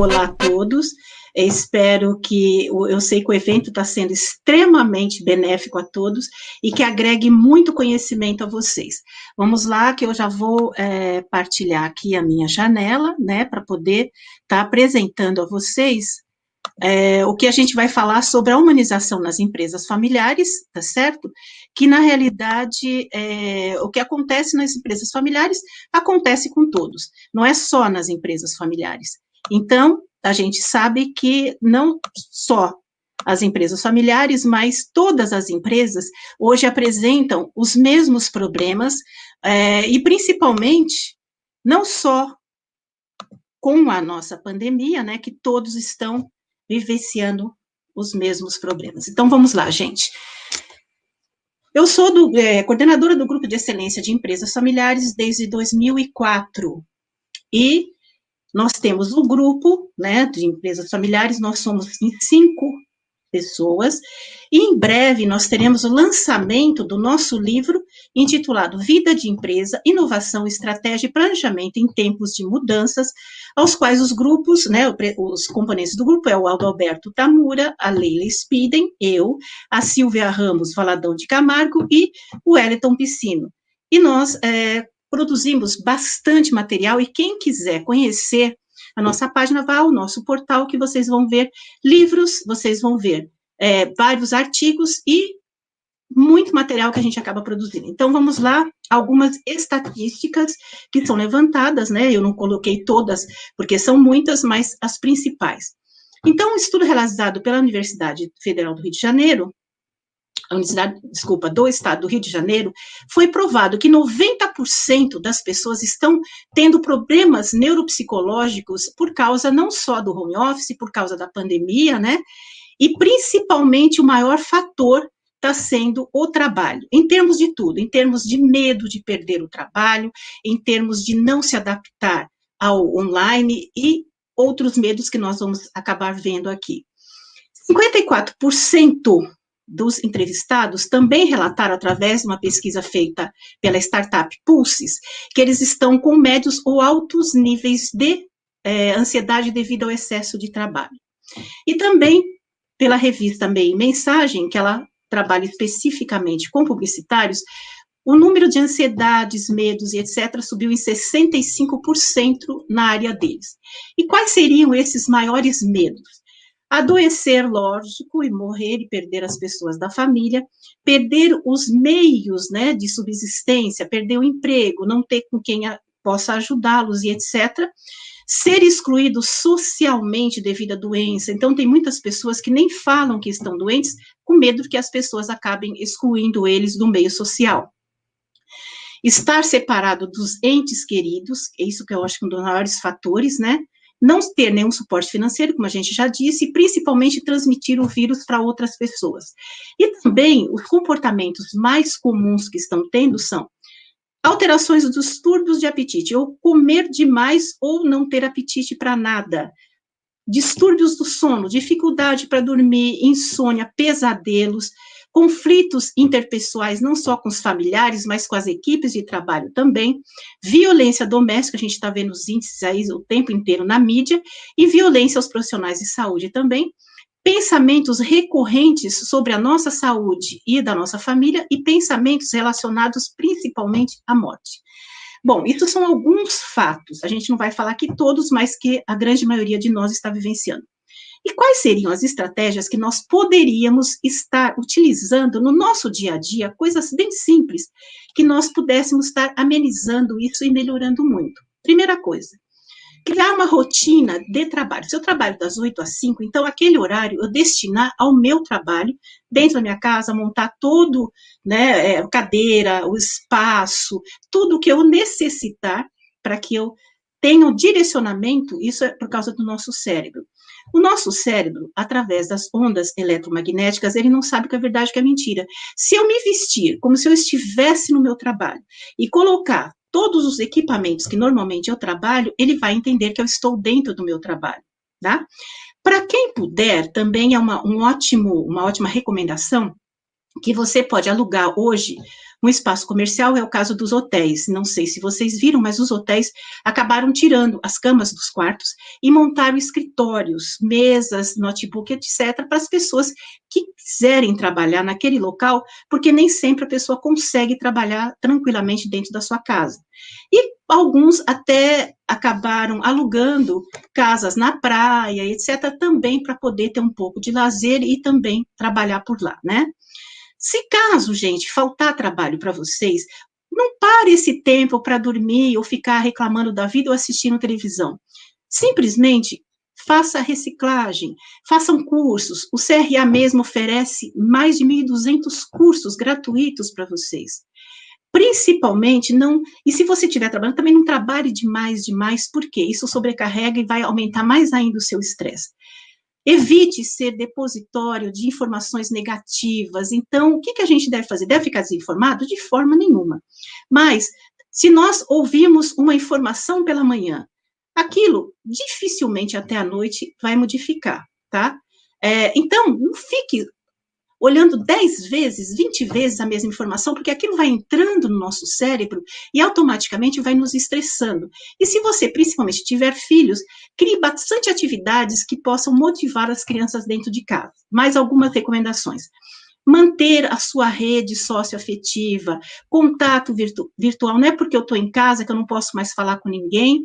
olá a todos. Espero que, eu sei que o evento está sendo extremamente benéfico a todos e que agregue muito conhecimento a vocês. Vamos lá, que eu já vou partilhar aqui a minha janela, né, para poder estar apresentando a vocês o que a gente vai falar sobre a humanização nas empresas familiares, tá certo? Que, na realidade, o que acontece nas empresas familiares acontece com todos, não é só nas empresas familiares. Então, a gente sabe que não só as empresas familiares, mas todas as empresas hoje apresentam os mesmos problemas, e principalmente, não só com a nossa pandemia, né, que todos estão vivenciando os mesmos problemas. Então, vamos lá, gente. Eu sou coordenadora do Grupo de Excelência de Empresas Familiares desde 2004, e nós temos um grupo, né, de empresas familiares, nós somos em 5 pessoas, e em breve nós teremos o lançamento do nosso livro intitulado Vida de Empresa, Inovação, Estratégia e Planejamento em Tempos de Mudanças, aos quais os grupos, né, os componentes do grupo é o Alberto Tamura, a Leila Spiden, eu, a Silvia Ramos Valadão de Camargo e o Wellington Piscino. E nós produzimos bastante material, e quem quiser conhecer a nossa página, vá ao nosso portal, que vocês vão ver livros, vocês vão ver vários artigos e muito material que a gente acaba produzindo. Então, vamos lá, algumas estatísticas que são levantadas, né, eu não coloquei todas, porque são muitas, mas as principais. Então, um estudo realizado pela Universidade Federal do Rio de Janeiro, do Estado do Rio de Janeiro, foi provado que 90% das pessoas estão tendo problemas neuropsicológicos por causa não só do home office, por causa da pandemia, né? E principalmente o maior fator está sendo o trabalho, em termos de tudo, em termos de medo de perder o trabalho, em termos de não se adaptar ao online e outros medos que nós vamos acabar vendo aqui. 54% dos entrevistados também relataram, através de uma pesquisa feita pela startup Pulses, que eles estão com médios ou altos níveis de ansiedade devido ao excesso de trabalho. E também, pela revista MEI Mensagem, que ela trabalha especificamente com publicitários, o número de ansiedades, medos e etc. subiu em 65% na área deles. E quais seriam esses maiores medos? Adoecer, lógico, e morrer e perder as pessoas da família, perder os meios, né, de subsistência, perder o emprego, não ter com quem possa ajudá-los e etc. Ser excluído socialmente devido à doença. Então, tem muitas pessoas que nem falam que estão doentes, com medo que as pessoas acabem excluindo eles do meio social. Estar separado dos entes queridos, é isso que eu acho que é um dos maiores fatores, né? Não ter nenhum suporte financeiro, como a gente já disse, e principalmente transmitir o vírus para outras pessoas. E também, os comportamentos mais comuns que estão tendo são alterações dos distúrbios de apetite, ou comer demais ou não ter apetite para nada, distúrbios do sono, dificuldade para dormir, insônia, pesadelos, conflitos interpessoais, não só com os familiares, mas com as equipes de trabalho também, violência doméstica, a gente está vendo os índices aí o tempo inteiro na mídia, e violência aos profissionais de saúde também, pensamentos recorrentes sobre a nossa saúde e da nossa família, e pensamentos relacionados principalmente à morte. Bom, isso são alguns fatos, a gente não vai falar aqui todos, mas que a grande maioria de nós está vivenciando. E quais seriam as estratégias que nós poderíamos estar utilizando no nosso dia a dia, coisas bem simples, que nós pudéssemos estar amenizando isso e melhorando muito? Primeira coisa, criar uma rotina de trabalho. Se eu trabalho das 8 às 5, então aquele horário eu destinar ao meu trabalho, dentro da minha casa, montar todo, né, cadeira, o espaço, tudo que eu necessitar para que eu tenha um direcionamento, isso é por causa do nosso cérebro. O nosso cérebro, através das ondas eletromagnéticas, ele não sabe o que é verdade e o que é mentira. Se eu me vestir como se eu estivesse no meu trabalho e colocar todos os equipamentos que normalmente eu trabalho, ele vai entender que eu estou dentro do meu trabalho, tá? Para quem puder, também é uma ótima recomendação, que você pode alugar hoje Um espaço comercial é o caso dos hotéis. Não sei se vocês viram, mas os hotéis acabaram tirando as camas dos quartos e montaram escritórios, mesas, notebook, etc., para as pessoas que quiserem trabalhar naquele local, porque nem sempre a pessoa consegue trabalhar tranquilamente dentro da sua casa. E alguns até acabaram alugando casas na praia, etc., também para poder ter um pouco de lazer e também trabalhar por lá, né? Se caso, gente, faltar trabalho para vocês, não pare esse tempo para dormir ou ficar reclamando da vida ou assistindo televisão. Simplesmente faça a reciclagem, façam cursos. O CRA mesmo oferece mais de 1.200 cursos gratuitos para vocês. Principalmente, não. E se você estiver trabalhando, também não trabalhe demais, porque isso sobrecarrega e vai aumentar mais ainda o seu estresse. Evite ser depositório de informações negativas. Então, o que a gente deve fazer? Deve ficar desinformado? De forma nenhuma. Mas, se nós ouvirmos uma informação pela manhã, aquilo dificilmente até a noite vai modificar, tá? Então, não fique olhando 10 vezes, 20 vezes a mesma informação, porque aquilo vai entrando no nosso cérebro e automaticamente vai nos estressando. E se você, principalmente, tiver filhos, crie bastante atividades que possam motivar as crianças dentro de casa. Mais algumas recomendações. Manter a sua rede socioafetiva, contato virtual, não é porque eu estou em casa que eu não posso mais falar com ninguém,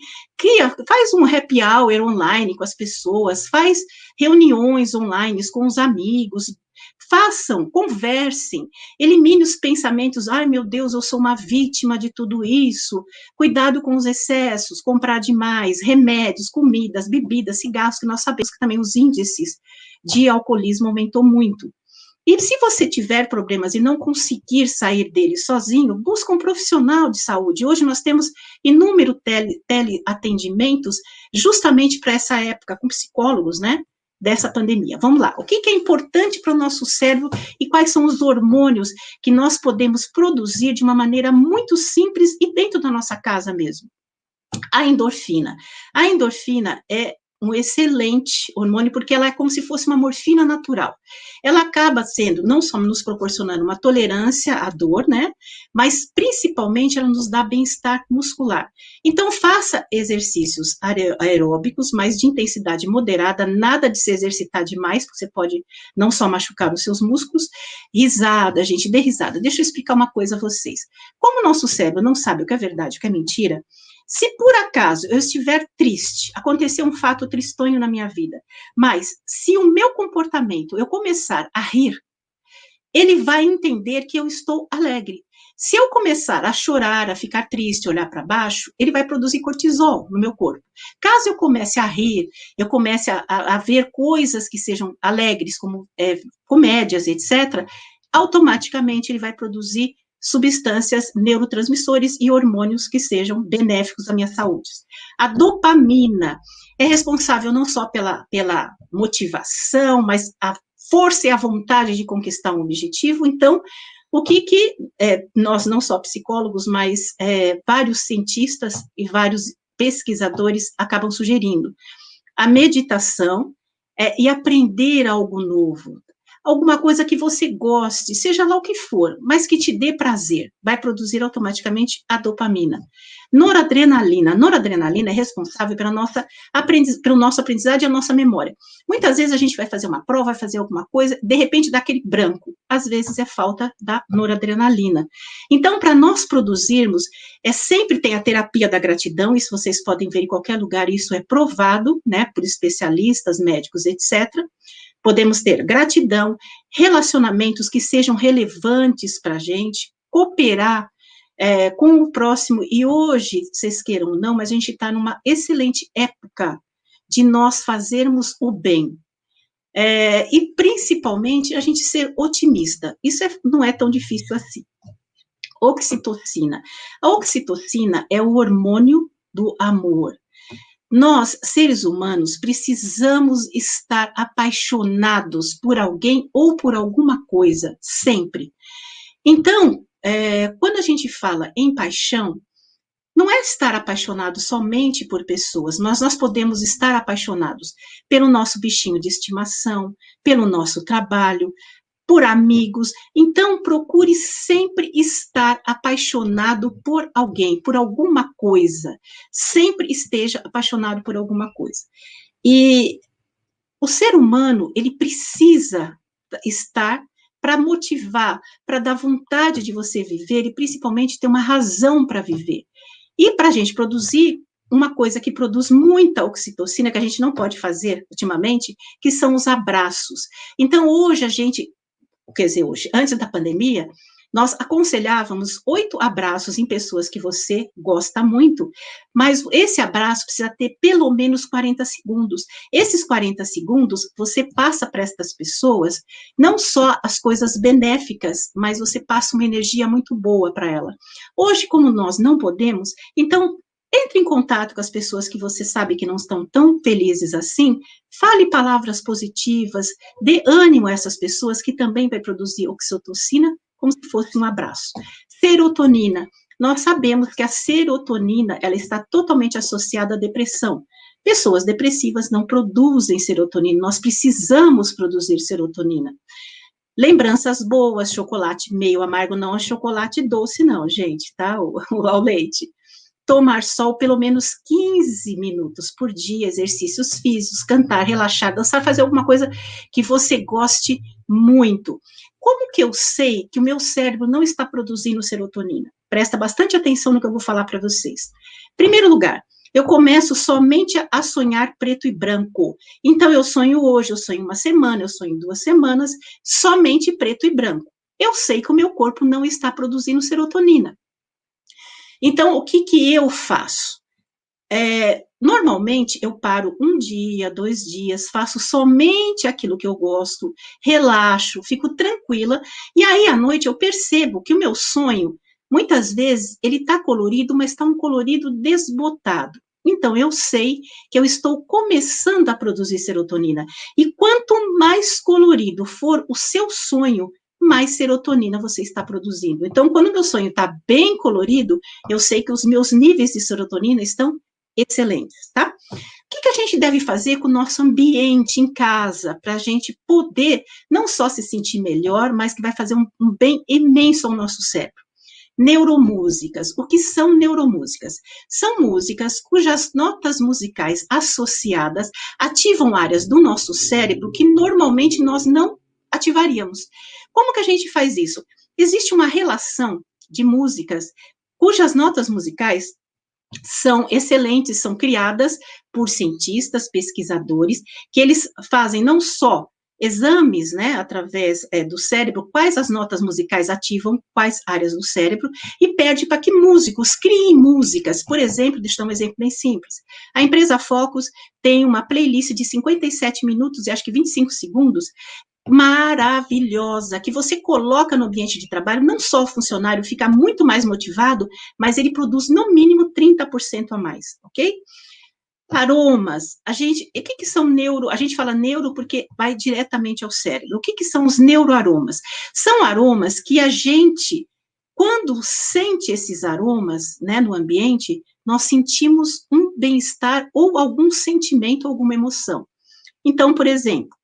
faz um happy hour online com as pessoas, faz reuniões online com os amigos, façam, conversem, elimine os pensamentos, ai meu Deus, eu sou uma vítima de tudo isso, cuidado com os excessos, comprar demais, remédios, comidas, bebidas, cigarros, que nós sabemos que também os índices de alcoolismo aumentou muito. E se você tiver problemas e não conseguir sair dele sozinho, busca um profissional de saúde. Hoje nós temos inúmeros teleatendimentos justamente para essa época, com psicólogos, né? Dessa pandemia. Vamos lá. O que é importante para o nosso cérebro e quais são os hormônios que nós podemos produzir de uma maneira muito simples e dentro da nossa casa mesmo? A endorfina. A endorfina é um excelente hormônio, porque ela é como se fosse uma morfina natural. Ela acaba sendo, não só nos proporcionando uma tolerância à dor, né? Mas principalmente ela nos dá bem-estar muscular. Então, faça exercícios aeróbicos, mas de intensidade moderada, nada de se exercitar demais, porque você pode não só machucar os seus músculos. Risada, gente, dê risada. Deixa eu explicar uma coisa a vocês. Como o nosso cérebro não sabe o que é verdade, o que é mentira, se por acaso eu estiver triste, aconteceu um fato tristonho na minha vida, mas se o meu comportamento, eu começar a rir, ele vai entender que eu estou alegre. Se eu começar a chorar, a ficar triste, olhar para baixo, ele vai produzir cortisol no meu corpo. Caso eu comece a rir, eu comece a ver coisas que sejam alegres, como comédias, etc., automaticamente ele vai produzir substâncias neurotransmissores e hormônios que sejam benéficos à minha saúde. A dopamina é responsável não só pela motivação, mas a força e a vontade de conquistar um objetivo. Então, o que nós, não só psicólogos, mas vários cientistas e vários pesquisadores acabam sugerindo? A meditação e aprender algo novo. Alguma coisa que você goste, seja lá o que for, mas que te dê prazer, vai produzir automaticamente a dopamina. Noradrenalina. A noradrenalina é responsável pelo nosso aprendizado e a nossa memória. Muitas vezes a gente vai fazer uma prova, vai fazer alguma coisa, de repente dá aquele branco. Às vezes é falta da noradrenalina. Então, para nós produzirmos, sempre tem a terapia da gratidão, isso vocês podem ver em qualquer lugar, isso é provado, né, por especialistas, médicos, etc. Podemos ter gratidão, relacionamentos que sejam relevantes para a gente, cooperar com o próximo. E hoje, vocês queiram ou não, mas a gente está numa excelente época de nós fazermos o bem. E, principalmente, a gente ser otimista. Isso não é tão difícil assim. Oxitocina. A oxitocina é o hormônio do amor. Nós, seres humanos, precisamos estar apaixonados por alguém ou por alguma coisa, sempre. Então, quando a gente fala em paixão, não é estar apaixonado somente por pessoas, mas nós podemos estar apaixonados pelo nosso bichinho de estimação, pelo nosso trabalho, por amigos. Então, procure sempre estar apaixonado por alguém, por alguma coisa. Sempre esteja apaixonado por alguma coisa. E o ser humano, ele precisa estar para motivar, para dar vontade de você viver e principalmente ter uma razão para viver. E para a gente produzir uma coisa que produz muita oxitocina, que a gente não pode fazer ultimamente, que são os abraços. Então, hoje a gente, quer dizer, hoje, antes da pandemia, nós aconselhávamos 8 abraços em pessoas que você gosta muito, mas esse abraço precisa ter pelo menos 40 segundos. Esses 40 segundos, você passa para estas pessoas não só as coisas benéficas, mas você passa uma energia muito boa para ela. Hoje, como nós não podemos, então entre em contato com as pessoas que você sabe que não estão tão felizes assim, fale palavras positivas, dê ânimo a essas pessoas que também vai produzir oxitocina, como se fosse um abraço. Serotonina. Nós sabemos que a serotonina, ela está totalmente associada à depressão. Pessoas depressivas não produzem serotonina, nós precisamos produzir serotonina. Lembranças boas, chocolate meio amargo, não é chocolate doce não, gente, tá? O leite. Tomar sol pelo menos 15 minutos por dia, exercícios físicos, cantar, relaxar, dançar, fazer alguma coisa que você goste muito. Como que eu sei que o meu cérebro não está produzindo serotonina? Presta bastante atenção no que eu vou falar para vocês. Primeiro lugar, eu começo somente a sonhar preto e branco. Então, eu sonho hoje, eu sonho uma semana, eu sonho 2 semanas, somente preto e branco. Eu sei que o meu corpo não está produzindo serotonina. Então, o que eu faço? Normalmente, eu paro 1 dia, 2 dias, faço somente aquilo que eu gosto, relaxo, fico tranquila, e aí, à noite, eu percebo que o meu sonho, muitas vezes, ele está colorido, mas está um colorido desbotado. Então, eu sei que eu estou começando a produzir serotonina. E quanto mais colorido for o seu sonho, mais serotonina você está produzindo. Então, quando o meu sonho está bem colorido, eu sei que os meus níveis de serotonina estão excelentes, tá? O que a gente deve fazer com o nosso ambiente em casa, para a gente poder não só se sentir melhor, mas que vai fazer um bem imenso ao nosso cérebro? Neuromúsicas. O que são neuromúsicas? São músicas cujas notas musicais associadas ativam áreas do nosso cérebro que normalmente nós não ativaríamos. Como que a gente faz isso? Existe uma relação de músicas cujas notas musicais são excelentes, são criadas por cientistas, pesquisadores, que eles fazem não só exames, né, através do cérebro, quais as notas musicais ativam quais áreas do cérebro, e pede para que músicos criem músicas. Por exemplo, deixa eu dar um exemplo bem simples. A empresa Focus tem uma playlist de 57 minutos e acho que 25 segundos, maravilhosa, que você coloca no ambiente de trabalho, não só o funcionário fica muito mais motivado, mas ele produz no mínimo 30% a mais, ok? Aromas, o que são neuro, a gente fala neuro porque vai diretamente ao cérebro. O que são os neuroaromas? São aromas que a gente, quando sente esses aromas, né, no ambiente, nós sentimos um bem-estar ou algum sentimento, alguma emoção. Então, por exemplo,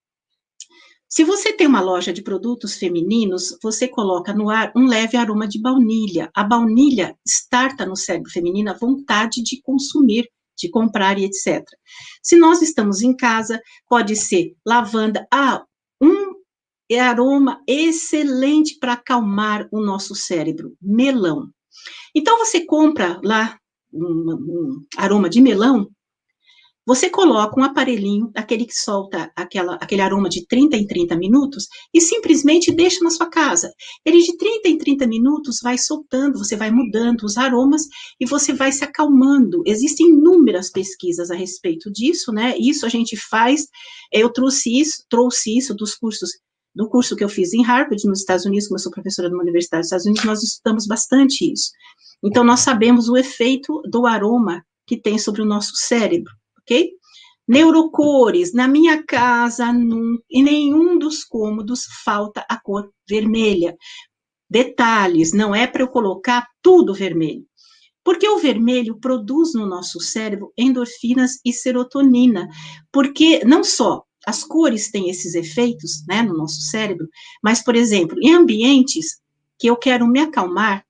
se você tem uma loja de produtos femininos, você coloca no ar um leve aroma de baunilha. A baunilha starta no cérebro feminino a vontade de consumir, de comprar e etc. Se nós estamos em casa, pode ser lavanda. Um aroma excelente para acalmar o nosso cérebro, melão. Então, você compra lá um aroma de melão, você coloca um aparelhinho, aquele que solta aquele aroma de 30 em 30 minutos, e simplesmente deixa na sua casa. Ele de 30 em 30 minutos vai soltando, você vai mudando os aromas e você vai se acalmando. Existem inúmeras pesquisas a respeito disso, né? Isso a gente faz, eu trouxe isso do curso que eu fiz em Harvard, nos Estados Unidos, como eu sou professora de uma universidade dos Estados Unidos, nós estudamos bastante isso. Então, nós sabemos o efeito do aroma que tem sobre o nosso cérebro. Ok? Neurocores, na minha casa, em nenhum dos cômodos falta a cor vermelha. Detalhes, não é para eu colocar tudo vermelho. Porque o vermelho produz no nosso cérebro endorfinas e serotonina. Porque, não só As cores têm esses efeitos, né, no nosso cérebro, mas, por exemplo, em ambientes que eu quero me acalmar,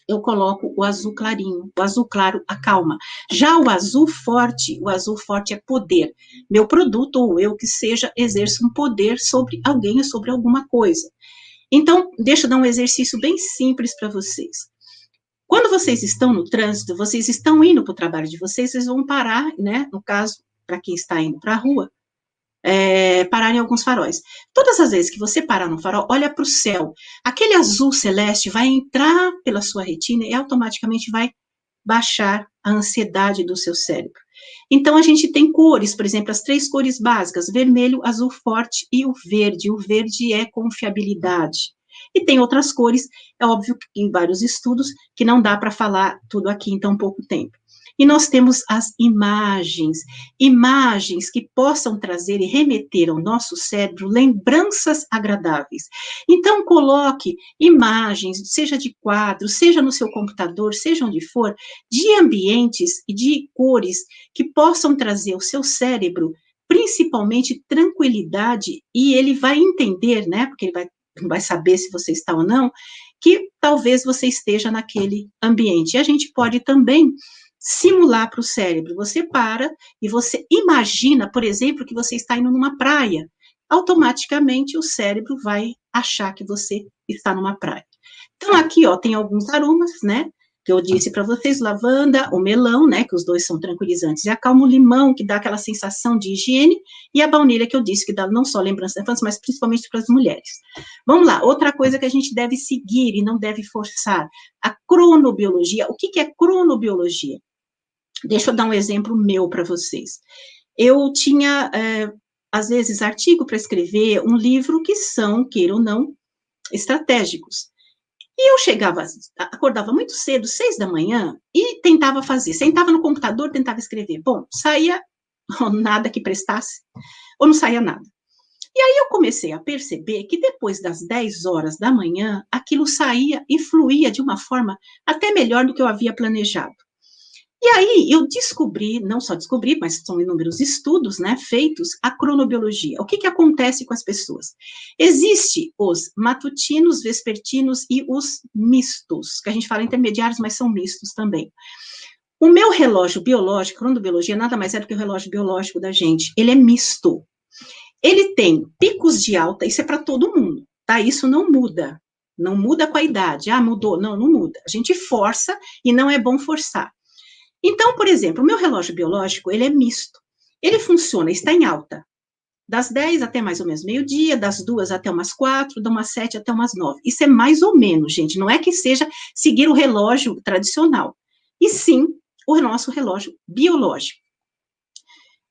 eu coloco o azul clarinho. O azul claro acalma. Já o azul forte é poder. Meu produto, ou eu que seja, exerce um poder sobre alguém ou sobre alguma coisa. Então, deixa eu dar um exercício bem simples para vocês. Quando vocês estão no trânsito, vocês estão indo para o trabalho de vocês, vocês vão parar, né? No caso, para quem está indo para a rua, parar em alguns faróis. Todas as vezes que você parar no farol, olha para o céu. Aquele azul celeste vai entrar pela sua retina e automaticamente vai baixar a ansiedade do seu cérebro. Então, a gente tem cores, por exemplo, as 3 cores básicas, vermelho, azul forte e o verde. O verde é confiabilidade. E tem outras cores, é óbvio que em vários estudos, que não dá para falar tudo aqui em tão pouco tempo. E nós temos as imagens que possam trazer e remeter ao nosso cérebro lembranças agradáveis. Então, coloque imagens, seja de quadros, seja no seu computador, seja onde for, de ambientes e de cores que possam trazer ao seu cérebro, principalmente tranquilidade, e ele vai entender, né, porque ele vai saber se você está ou não, que talvez você esteja naquele ambiente. E a gente pode também simular para o cérebro. Você para e você imagina, por exemplo, que você está indo numa praia. Automaticamente o cérebro vai achar que você está numa praia. Então, aqui, ó, tem alguns aromas, né? Que eu disse para vocês, lavanda, o melão, né? Que os dois são tranquilizantes, e acalma o limão, que dá aquela sensação de higiene, e a baunilha, que eu disse, que dá não só lembrança da infância, mas principalmente para as mulheres. Vamos lá, outra coisa que a gente deve seguir e não deve forçar, a cronobiologia. O que é cronobiologia? Deixa eu dar um exemplo meu para vocês. Eu tinha, às vezes, artigo para escrever, um livro que são, queira ou não, estratégicos. E eu acordava muito cedo, 6 da manhã, e tentava fazer. Sentava no computador, tentava escrever. Bom, saía nada que prestasse, ou não saía nada. E aí eu comecei a perceber que depois das 10 horas da manhã, aquilo saía e fluía de uma forma até melhor do que eu havia planejado. E aí eu descobri, não só descobri, mas são inúmeros estudos, né, feitos, a cronobiologia. O que acontece com as pessoas? Existem os matutinos, vespertinos e os mistos, que a gente fala intermediários, mas são mistos também. O meu relógio biológico, cronobiologia, nada mais é do que o relógio biológico da gente. Ele é misto. Ele tem picos de alta, isso é para todo mundo, tá? Isso não muda. Não muda com a idade. Ah, mudou. Não, não muda. A gente força e não é bom forçar. Então, por exemplo, o meu relógio biológico, ele é misto. Ele funciona, está em alta, das 10 até mais ou menos meio-dia, das 2 até umas 4, das umas 7 até umas 9. Isso é mais ou menos, gente, não é que seja seguir o relógio tradicional, e sim o nosso relógio biológico.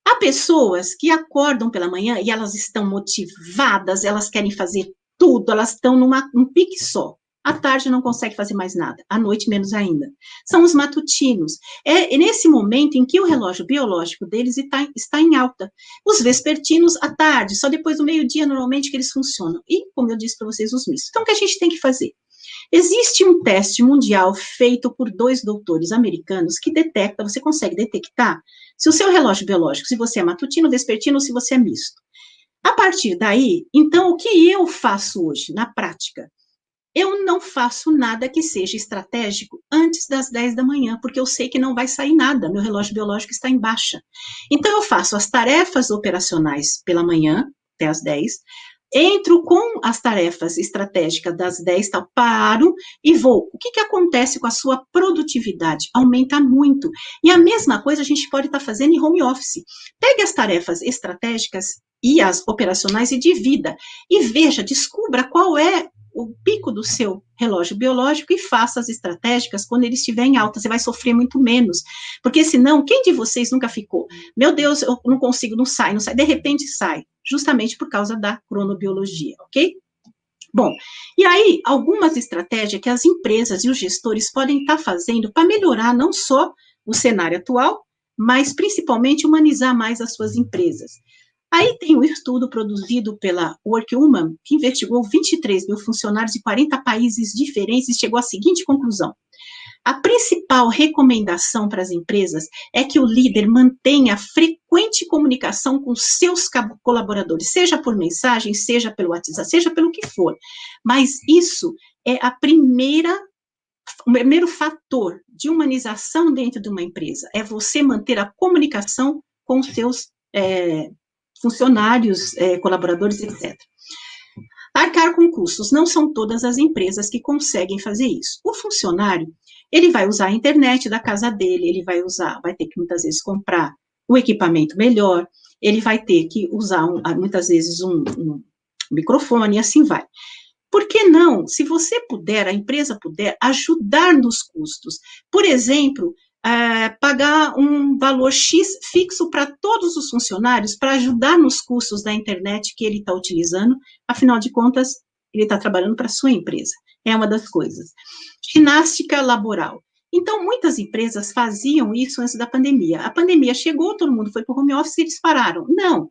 Há pessoas que acordam pela manhã e elas estão motivadas, elas querem fazer tudo, elas estão num pique só. À tarde não consegue fazer mais nada, à noite menos ainda. São os matutinos. É nesse momento em que o relógio biológico deles está em alta. Os vespertinos, à tarde, só depois do meio-dia, normalmente, que eles funcionam. E, como eu disse para vocês, os mistos. Então, o que a gente tem que fazer? Existe um teste mundial feito por 2 doutores americanos que detecta, você consegue detectar se o seu relógio biológico, se você é matutino, vespertino ou se você é misto. A partir daí, então, o que eu faço hoje, na prática? Eu não faço nada que seja estratégico antes das 10 da manhã, porque eu sei que não vai sair nada, meu relógio biológico está em baixa. Então, eu faço as tarefas operacionais pela manhã, até as 10, entro com as tarefas estratégicas das 10, tá, paro e vou. O que acontece com a sua produtividade? Aumenta muito. E a mesma coisa a gente pode estar fazendo em home office. Pegue as tarefas estratégicas e as operacionais e divida. E veja, descubra qual é o pico do seu relógio biológico e faça as estratégicas quando ele estiver em alta, você vai sofrer muito menos, porque senão, quem de vocês nunca ficou, meu Deus, eu não consigo, não sai, de repente sai, justamente por causa da cronobiologia, ok? Bom, e aí, algumas estratégias que as empresas e os gestores podem estar fazendo para melhorar não só o cenário atual, mas principalmente humanizar mais as suas empresas. Aí tem um estudo produzido pela Workwoman, que investigou 23 mil funcionários de 40 países diferentes e chegou à seguinte conclusão. A principal recomendação para as empresas é que o líder mantenha frequente comunicação com seus colaboradores, seja por mensagem, seja pelo WhatsApp, seja pelo que for. Mas isso é o primeiro fator de humanização dentro de uma empresa, é você manter a comunicação com os seus funcionários, colaboradores, etc. Arcar com custos, não são todas as empresas que conseguem fazer isso. O funcionário, ele vai usar a internet da casa dele, ele vai ter que muitas vezes comprar o equipamento melhor, ele vai ter que usar muitas vezes um microfone, e assim vai. Por que não, se você puder, a empresa puder, ajudar nos custos? Por exemplo, pagar um valor X fixo para todos os funcionários para ajudar nos custos da internet que ele está utilizando, afinal de contas, ele está trabalhando para a sua empresa. É uma das coisas. Ginástica laboral. Então, muitas empresas faziam isso antes da pandemia. A pandemia chegou, todo mundo foi para o home office e eles pararam. Não,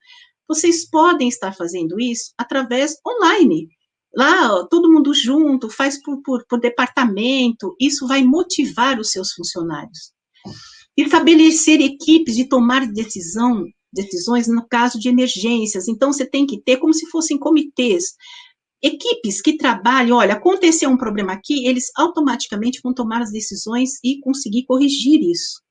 vocês podem estar fazendo isso através online. Lá, todo mundo junto, faz por departamento, isso vai motivar os seus funcionários. Estabelecer equipes de tomar decisões no caso de emergências, então você tem que ter como se fossem comitês, equipes que trabalhem, olha, aconteceu um problema aqui, eles automaticamente vão tomar as decisões e conseguir corrigir isso.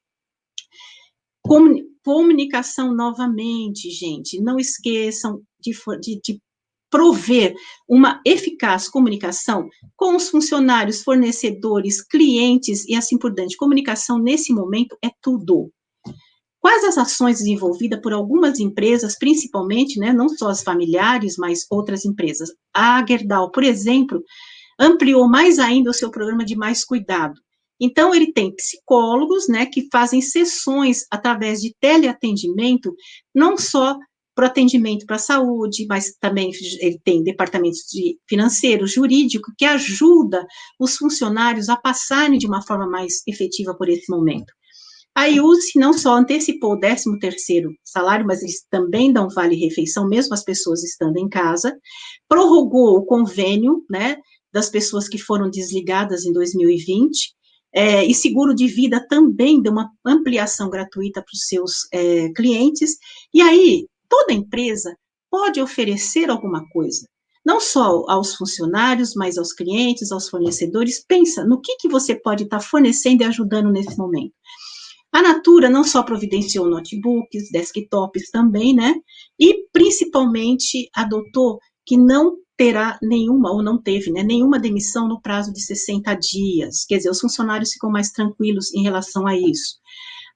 Comunicação novamente, gente, não esqueçam de prover uma eficaz comunicação com os funcionários, fornecedores, clientes e assim por diante. Comunicação, nesse momento, é tudo. Quais as ações desenvolvidas por algumas empresas, principalmente, né, não só as familiares, mas outras empresas? A Gerdau, por exemplo, ampliou mais ainda o seu programa de Mais Cuidado. Então, ele tem psicólogos, né, que fazem sessões através de teleatendimento, não só para o atendimento para a saúde, mas também ele tem departamentos de financeiro, jurídico, que ajuda os funcionários a passarem de uma forma mais efetiva por esse momento. A IUSE não só antecipou o 13º salário, mas eles também dão vale-refeição, mesmo as pessoas estando em casa, prorrogou o convênio, né, das pessoas que foram desligadas em 2020, e seguro de vida também deu uma ampliação gratuita para os seus clientes, e aí toda empresa pode oferecer alguma coisa, não só aos funcionários, mas aos clientes, aos fornecedores. Pensa no que você pode estar fornecendo e ajudando nesse momento. A Natura não só providenciou notebooks, desktops também, né, e principalmente adotou que não terá nenhuma, ou não teve, né, nenhuma demissão no prazo de 60 dias, quer dizer, os funcionários ficam mais tranquilos em relação a isso.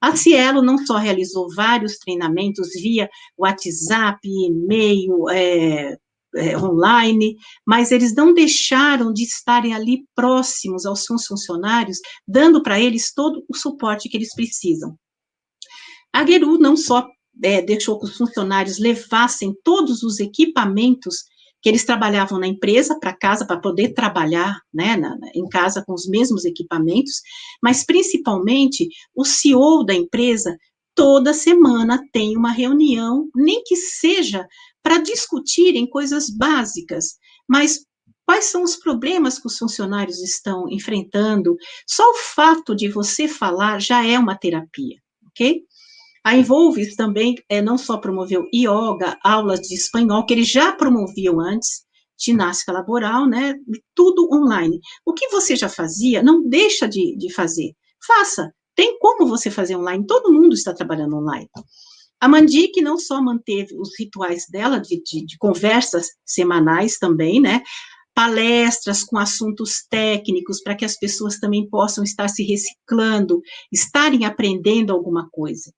A Cielo não só realizou vários treinamentos via WhatsApp, e-mail, online, mas eles não deixaram de estarem ali próximos aos seus funcionários, dando para eles todo o suporte que eles precisam. A Geru não só deixou que os funcionários levassem todos os equipamentos que eles trabalhavam na empresa para casa, para poder trabalhar, né, em casa com os mesmos equipamentos, mas principalmente o CEO da empresa toda semana tem uma reunião, nem que seja para discutirem coisas básicas, mas quais são os problemas que os funcionários estão enfrentando. Só o fato de você falar já é uma terapia, ok? A Envolves também não só promoveu yoga, aulas de espanhol, que eles já promoviam antes, ginástica laboral, né, tudo online. O que você já fazia, não deixa de fazer. Faça, tem como você fazer online, todo mundo está trabalhando online. A Mandic não só manteve os rituais dela de conversas semanais também, né, palestras com assuntos técnicos, para que as pessoas também possam estar se reciclando, estarem aprendendo alguma coisa.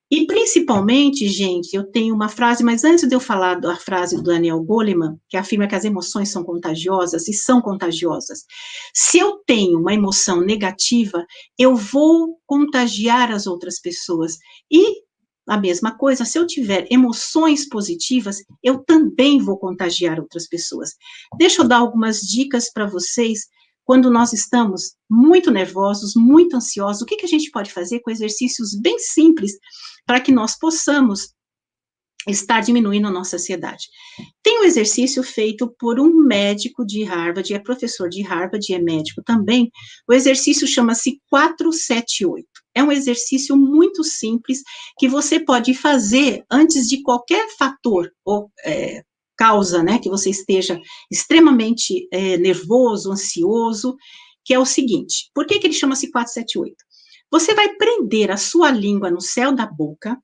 E, principalmente, gente, eu tenho uma frase, mas antes de eu falar da frase do Daniel Goleman, que afirma que as emoções são contagiosas, e são contagiosas, se eu tenho uma emoção negativa, eu vou contagiar as outras pessoas. E a mesma coisa, se eu tiver emoções positivas, eu também vou contagiar outras pessoas. Deixa eu dar algumas dicas para vocês. Quando nós estamos muito nervosos, muito ansiosos, o que a gente pode fazer com exercícios bem simples para que nós possamos estar diminuindo a nossa ansiedade? Tem um exercício feito por um médico de Harvard, é professor de Harvard, é médico também. O exercício chama-se 478. É um exercício muito simples que você pode fazer antes de qualquer fator ou causa, né, que você esteja extremamente nervoso, ansioso, que é o seguinte, por que ele chama-se 478? Você vai prender a sua língua no céu da boca,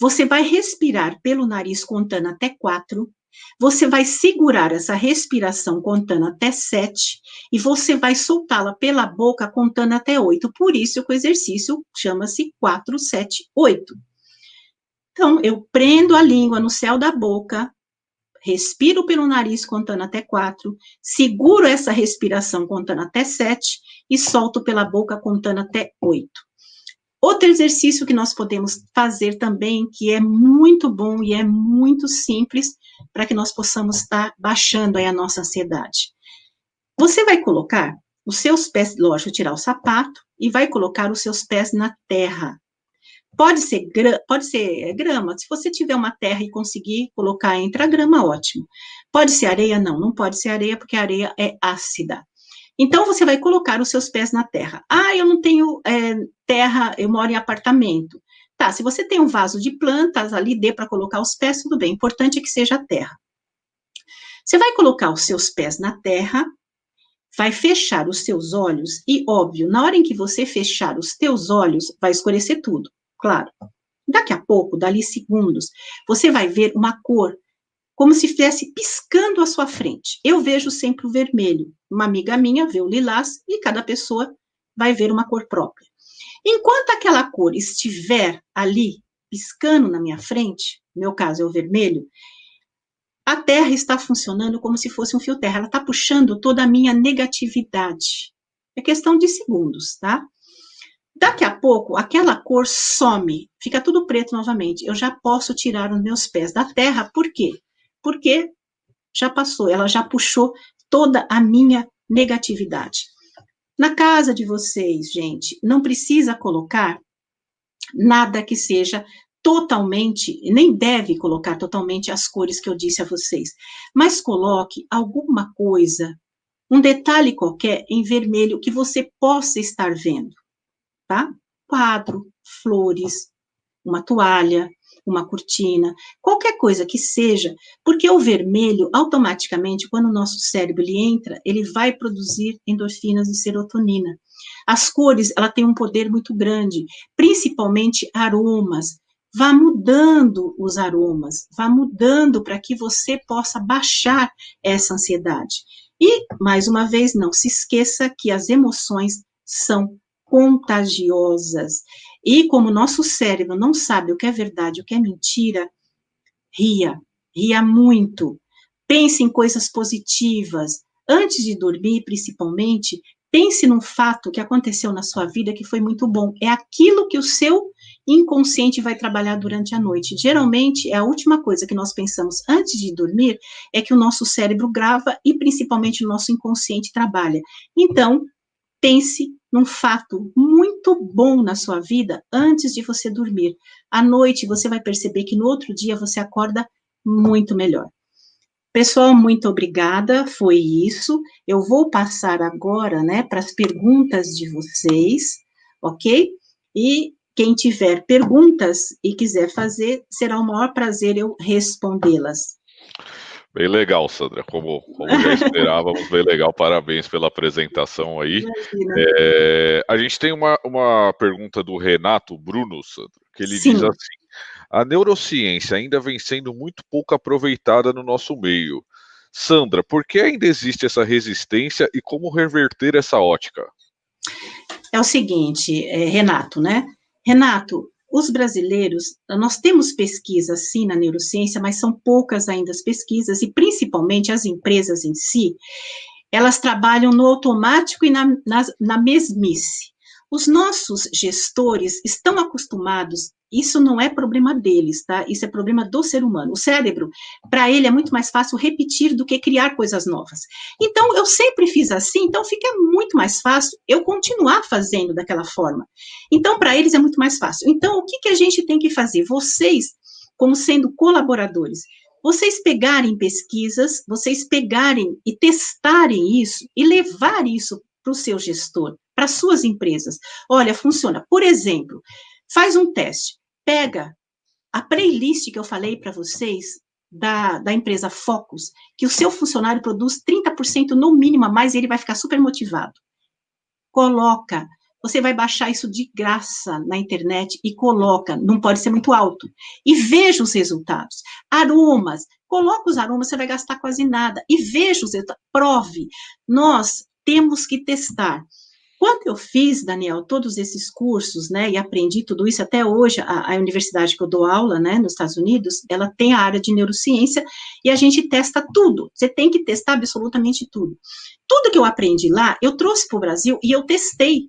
você vai respirar pelo nariz contando até 4, você vai segurar essa respiração contando até 7 e você vai soltá-la pela boca contando até 8. Por isso que o exercício chama-se 478. Então, eu prendo a língua no céu da boca, respiro pelo nariz contando até 4, seguro essa respiração contando até 7 e solto pela boca contando até 8. Outro exercício que nós podemos fazer também, que é muito bom e é muito simples, para que nós possamos estar baixando aí a nossa ansiedade. Você vai colocar os seus pés, lógico, tirar o sapato, e vai colocar os seus pés na terra. Pode ser grama, se você tiver uma terra e conseguir colocar entre a grama, ótimo. Pode ser areia? Não, não pode ser areia, porque a areia é ácida. Então, você vai colocar os seus pés na terra. Ah, eu não tenho terra, eu moro em apartamento. Tá, se você tem um vaso de plantas ali, dê para colocar os pés, tudo bem. O importante é que seja a terra. Você vai colocar os seus pés na terra, vai fechar os seus olhos e, óbvio, na hora em que você fechar os teus olhos, vai escurecer tudo, claro. Daqui a pouco, dali segundos, você vai ver uma cor como se estivesse piscando à sua frente. Eu vejo sempre o vermelho. Uma amiga minha vê o lilás e cada pessoa vai ver uma cor própria. Enquanto aquela cor estiver ali, piscando na minha frente, no meu caso é o vermelho, a Terra está funcionando como se fosse um fio terra. Ela está puxando toda a minha negatividade. É questão de segundos, tá? Daqui a pouco, aquela cor some, fica tudo preto novamente. Eu já posso tirar os meus pés da terra, por quê? Porque já passou, ela já puxou toda a minha negatividade. Na casa de vocês, gente, não precisa colocar nada que seja totalmente, nem deve colocar totalmente as cores que eu disse a vocês, mas coloque alguma coisa, um detalhe qualquer em vermelho que você possa estar vendo, tá? Quadro, flores, uma toalha, uma cortina, qualquer coisa que seja, porque o vermelho, automaticamente, quando o nosso cérebro ele entra, ele vai produzir endorfinas e serotonina. As cores, ela tem um poder muito grande, principalmente aromas. Vá mudando os aromas, vá mudando para que você possa baixar essa ansiedade. E, mais uma vez, não se esqueça que as emoções são contagiosas. E como o nosso cérebro não sabe o que é verdade, o que é mentira, ria muito. Pense em coisas positivas. Antes de dormir, principalmente, pense num fato que aconteceu na sua vida que foi muito bom. É aquilo que o seu inconsciente vai trabalhar durante a noite. Geralmente, é a última coisa que nós pensamos antes de dormir, é que o nosso cérebro grava e principalmente o nosso inconsciente trabalha. Então, pense num fato muito bom na sua vida antes de você dormir. À noite, você vai perceber que no outro dia você acorda muito melhor. Pessoal, muito obrigada, foi isso. Eu vou passar agora, né, para as perguntas de vocês, ok? E quem tiver perguntas e quiser fazer, será o maior prazer eu respondê-las. Bem legal, Sandra, como já esperávamos, bem legal, parabéns pela apresentação aí. A gente tem uma pergunta do Renato Bruno, Sandra, que ele diz assim: a neurociência ainda vem sendo muito pouco aproveitada no nosso meio. Sandra, por que ainda existe essa resistência e como reverter essa ótica? É o seguinte, Renato, né? Renato, os brasileiros, nós temos pesquisas, sim, na neurociência, mas são poucas ainda as pesquisas, e principalmente as empresas em si, elas trabalham no automático e na mesmice. Os nossos gestores estão acostumados, isso não é problema deles, tá? Isso é problema do ser humano. O cérebro, para ele, é muito mais fácil repetir do que criar coisas novas. Então, eu sempre fiz assim, então fica muito mais fácil eu continuar fazendo daquela forma. Então, para eles é muito mais fácil. Então, o que a gente tem que fazer? Vocês, como sendo colaboradores, vocês pegarem pesquisas, vocês pegarem e testarem isso e levar isso para o seu gestor, para suas empresas. Olha, funciona. Por exemplo, faz um teste, pega a playlist que eu falei para vocês, da empresa Focus, que o seu funcionário produz 30% no mínimo a mais e ele vai ficar super motivado. Coloca, você vai baixar isso de graça na internet e coloca, não pode ser muito alto, e veja os resultados. Aromas, coloca os aromas, você vai gastar quase nada, e veja os resultados, prove. Nós temos que testar. Quando eu fiz, Daniel, todos esses cursos, né, e aprendi tudo isso, até hoje, a universidade que eu dou aula, né, nos Estados Unidos, ela tem a área de neurociência, e a gente testa tudo, você tem que testar absolutamente tudo. Tudo que eu aprendi lá, eu trouxe para o Brasil e eu testei,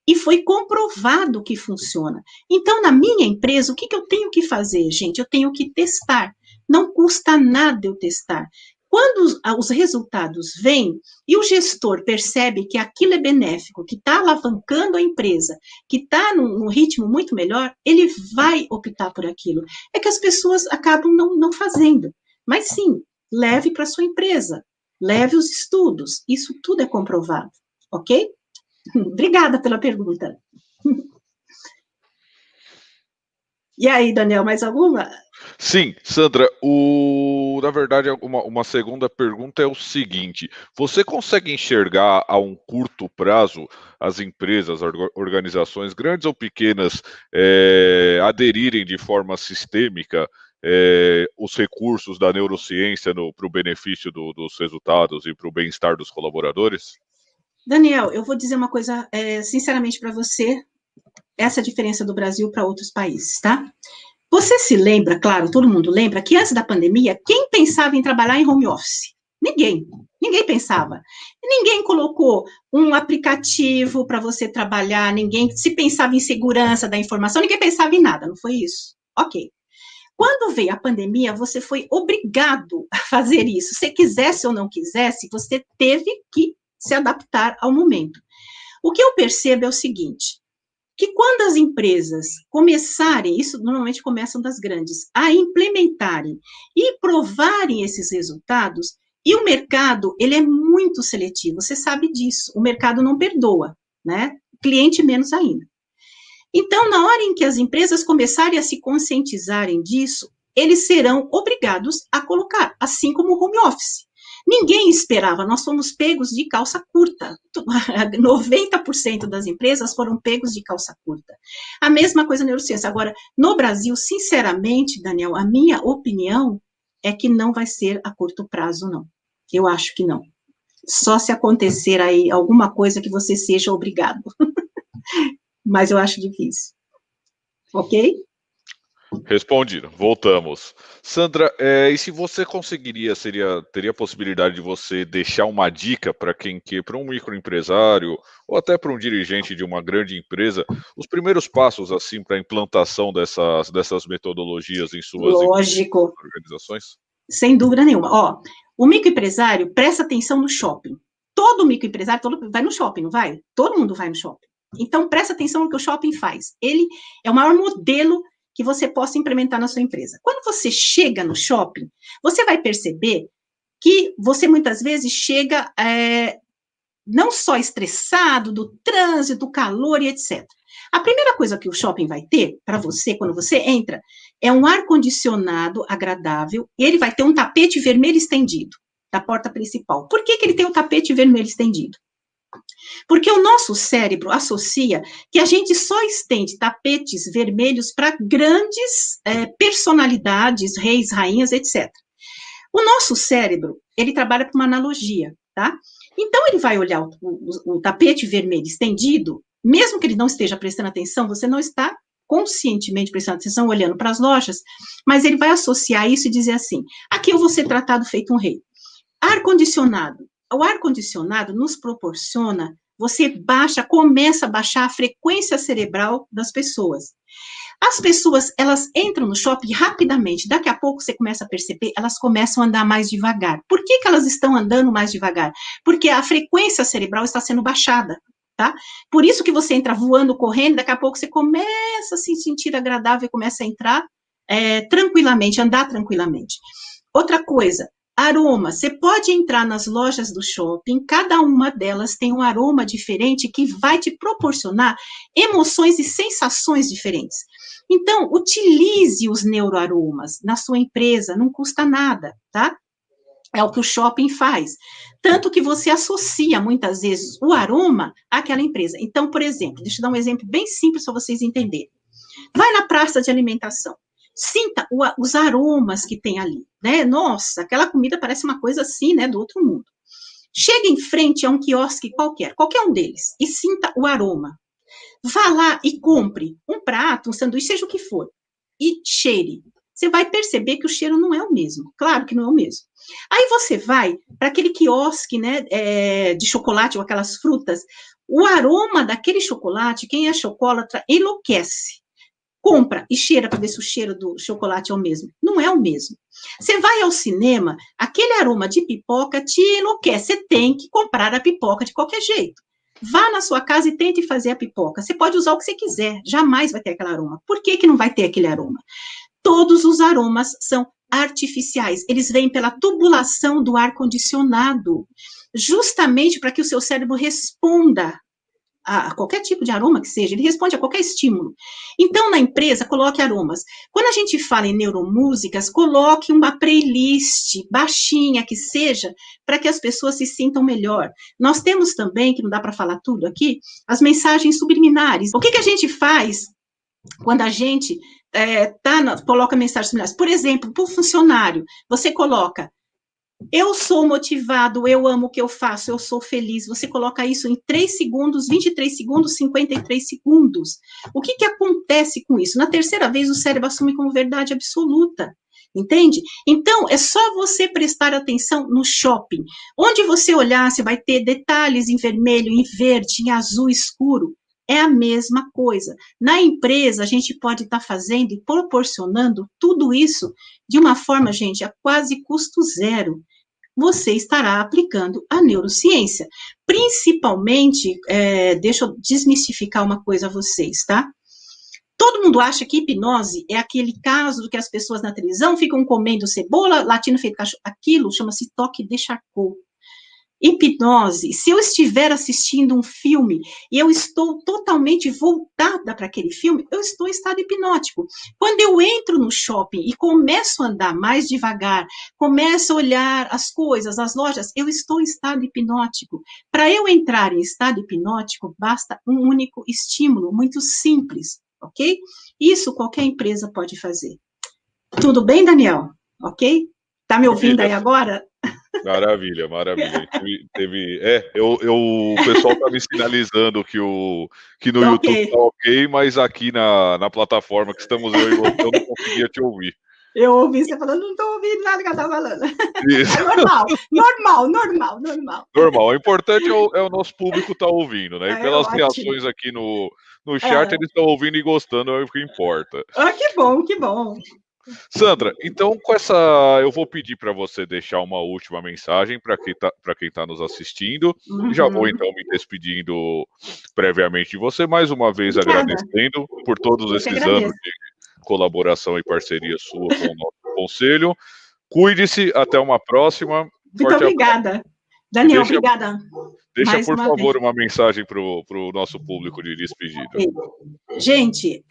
e foi comprovado que funciona. Então, na minha empresa, o que eu tenho que fazer, gente? Eu tenho que testar, não custa nada eu testar. Quando os resultados vêm e o gestor percebe que aquilo é benéfico, que está alavancando a empresa, que está num ritmo muito melhor, ele vai optar por aquilo. É que as pessoas acabam não fazendo. Mas sim, leve para a sua empresa, leve os estudos, isso tudo é comprovado, ok? Obrigada pela pergunta. E aí, Daniel, mais alguma? Sim, Sandra, na verdade, uma segunda pergunta é o seguinte: você consegue enxergar a um curto prazo as empresas, organizações, grandes ou pequenas, aderirem de forma sistêmica os recursos da neurociência para o benefício dos resultados e para o bem-estar dos colaboradores? Daniel, eu vou dizer uma coisa sinceramente para você, essa diferença do Brasil para outros países, tá? Você se lembra, claro, todo mundo lembra, que antes da pandemia, quem pensava em trabalhar em home office? Ninguém pensava. Ninguém colocou um aplicativo para você trabalhar, ninguém se pensava em segurança da informação, ninguém pensava em nada, não foi isso? Ok. Quando veio a pandemia, você foi obrigado a fazer isso. Se quisesse ou não quisesse, você teve que se adaptar ao momento. O que eu percebo é o seguinte, que quando as empresas começarem, isso normalmente começam das grandes, a implementarem e provarem esses resultados, e o mercado, ele é muito seletivo, você sabe disso, o mercado não perdoa, né? Cliente menos ainda. Então, na hora em que as empresas começarem a se conscientizarem disso, eles serão obrigados a colocar, assim como o home office. Ninguém esperava, nós fomos pegos de calça curta. 90% das empresas foram pegos de calça curta. A mesma coisa na neurociência. Agora, no Brasil, sinceramente, Daniel, a minha opinião é que não vai ser a curto prazo, não. Eu acho que não. Só se acontecer aí alguma coisa que você seja obrigado. Mas eu acho difícil. Ok? Respondido, voltamos. Sandra, e se você conseguiria, teria a possibilidade de você deixar uma dica para para um microempresário ou até para um dirigente de uma grande empresa, os primeiros passos assim para a implantação dessas metodologias em suas organizações? Sem dúvida nenhuma. Ó, o microempresário presta atenção no shopping. Todo microempresário vai no shopping, não vai? Todo mundo vai no shopping. Então, presta atenção no que o shopping faz. Ele é o maior modelo que você possa implementar na sua empresa. Quando você chega no shopping, você vai perceber que você muitas vezes chega não só estressado do trânsito, do calor e etc. A primeira coisa que o shopping vai ter para você, quando você entra, é um ar-condicionado agradável, e ele vai ter um tapete vermelho estendido da porta principal. Por que ele tem o tapete vermelho estendido? Porque o nosso cérebro associa que a gente só estende tapetes vermelhos para grandes personalidades, reis, rainhas, etc. O nosso cérebro, ele trabalha por uma analogia, tá? Então, ele vai olhar o tapete vermelho estendido, mesmo que ele não esteja prestando atenção, você não está conscientemente prestando atenção, olhando para as lojas, mas ele vai associar isso e dizer assim, aqui eu vou ser tratado feito um rei. Ar-condicionado. O ar-condicionado nos proporciona, você começa a baixar a frequência cerebral das pessoas. As pessoas, elas entram no shopping rapidamente, daqui a pouco você começa a perceber, elas começam a andar mais devagar. Por que elas estão andando mais devagar? Porque a frequência cerebral está sendo baixada, tá? Por isso que você entra voando, correndo, daqui a pouco você começa a se sentir agradável e começa a entrar tranquilamente, andar tranquilamente. Outra coisa, Aroma, você pode entrar nas lojas do shopping, cada uma delas tem um aroma diferente que vai te proporcionar emoções e sensações diferentes. Então, utilize os neuroaromas na sua empresa, não custa nada, tá? É o que o shopping faz. Tanto que você associa, muitas vezes, o aroma àquela empresa. Então, por exemplo, deixa eu dar um exemplo bem simples para vocês entenderem. Vai na praça de alimentação. Sinta os aromas que tem ali, né? Nossa, aquela comida parece uma coisa assim, né, do outro mundo. Chega em frente a um quiosque qualquer um deles, e sinta o aroma. Vá lá e compre um prato, um sanduíche, seja o que for, e cheire. Você vai perceber que o cheiro não é o mesmo. Claro que não é o mesmo. Aí você vai para aquele quiosque, né, de chocolate ou aquelas frutas. O aroma daquele chocolate, quem é chocolatra, enlouquece. Compra e cheira para ver se o cheiro do chocolate é o mesmo. Não é o mesmo. Você vai ao cinema, aquele aroma de pipoca te enlouquece. Você tem que comprar a pipoca de qualquer jeito. Vá na sua casa e tente fazer a pipoca. Você pode usar o que você quiser, jamais vai ter aquele aroma. Por que não vai ter aquele aroma? Todos os aromas são artificiais. Eles vêm pela tubulação do ar-condicionado, justamente para que o seu cérebro responda a qualquer tipo de aroma que seja, ele responde a qualquer estímulo. Então, na empresa, coloque aromas. Quando a gente fala em neuromúsicas, coloque uma playlist baixinha que seja, para que as pessoas se sintam melhor. Nós temos também, que não dá para falar tudo aqui, as mensagens subliminares. O que a gente faz quando a gente coloca mensagens subliminares? Por exemplo, para o funcionário, você coloca: eu sou motivado, eu amo o que eu faço, eu sou feliz. Você coloca isso em 3 segundos, 23 segundos, 53 segundos. O que acontece com isso? Na terceira vez, o cérebro assume como verdade absoluta. Entende? Então, é só você prestar atenção no shopping. Onde você olhar, você vai ter detalhes em vermelho, em verde, em azul escuro. É a mesma coisa. Na empresa, a gente pode estar fazendo e proporcionando tudo isso de uma forma, gente, a quase custo zero. Você estará aplicando a neurociência. Principalmente, deixa eu desmistificar uma coisa a vocês, tá? Todo mundo acha que hipnose é aquele caso do que as pessoas na televisão ficam comendo cebola, latindo feito cachorro. Aquilo chama-se toque de Charcot. Hipnose, se eu estiver assistindo um filme e eu estou totalmente voltada para aquele filme, eu estou em estado hipnótico. Quando eu entro no shopping e começo a andar mais devagar, começo a olhar as coisas, as lojas, eu estou em estado hipnótico. Para eu entrar em estado hipnótico, basta um único estímulo, muito simples, ok? Isso qualquer empresa pode fazer. Tudo bem, Daniel? Ok? Tá me ouvindo aí agora? Maravilha, maravilha. O pessoal tá me sinalizando que no YouTube tá ok, mas aqui na plataforma que estamos eu e você, eu não conseguia te ouvir. Eu ouvi você falando, não estou ouvindo nada que ela está falando. Isso. É normal. O importante é o nosso público estar ouvindo, né? E pelas reações aqui no chat, eles estão ouvindo e gostando, é o que importa. Que bom. Sandra, então eu vou pedir para você deixar uma última mensagem para quem tá nos assistindo. Já vou então me despedindo previamente de você, mais uma vez agradecendo por todos esses anos de colaboração e parceria sua com o nosso conselho. Cuide-se, até uma próxima. Muito obrigada. Daniel, obrigada. Deixa, por favor, uma mensagem para o nosso público de despedida. Gente,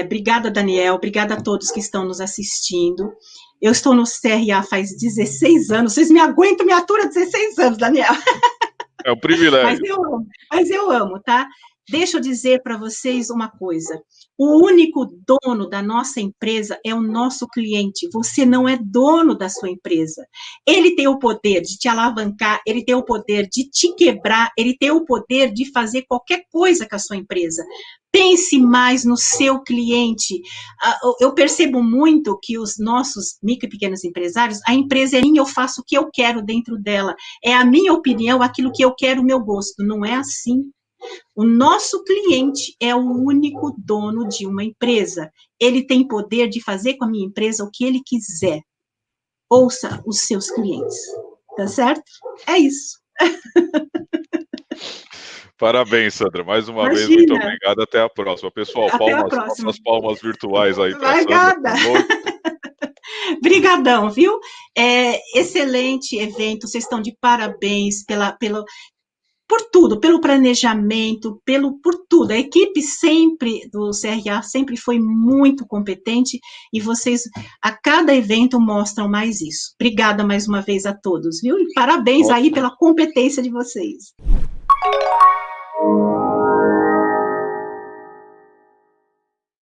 obrigada, Daniel, obrigada a todos que estão nos assistindo. Eu estou no CRA faz 16 anos, vocês me aguentam, me aturam 16 anos, Daniel. É um privilégio. Mas eu amo, tá? Deixa eu dizer para vocês uma coisa. O único dono da nossa empresa é o nosso cliente. Você não é dono da sua empresa. Ele tem o poder de te alavancar, ele tem o poder de te quebrar, ele tem o poder de fazer qualquer coisa com a sua empresa. Pense mais no seu cliente. Eu percebo muito que os nossos micro e pequenos empresários, a empresa é minha, eu faço o que eu quero dentro dela. É a minha opinião, aquilo que eu quero, o meu gosto. Não é assim. O nosso cliente é o único dono de uma empresa. Ele tem poder de fazer com a minha empresa o que ele quiser. Ouça os seus clientes. Tá certo? É isso. Parabéns, Sandra. Mais uma vez, muito obrigado. Até a próxima. Pessoal, nossas palmas virtuais aí para a Sandra. Brigadão, viu? Excelente evento, vocês estão de parabéns por tudo, pelo planejamento, por tudo. A equipe sempre do CRA sempre foi muito competente e vocês, a cada evento, mostram mais isso. Obrigada mais uma vez a todos, viu? E parabéns aí pela competência de vocês.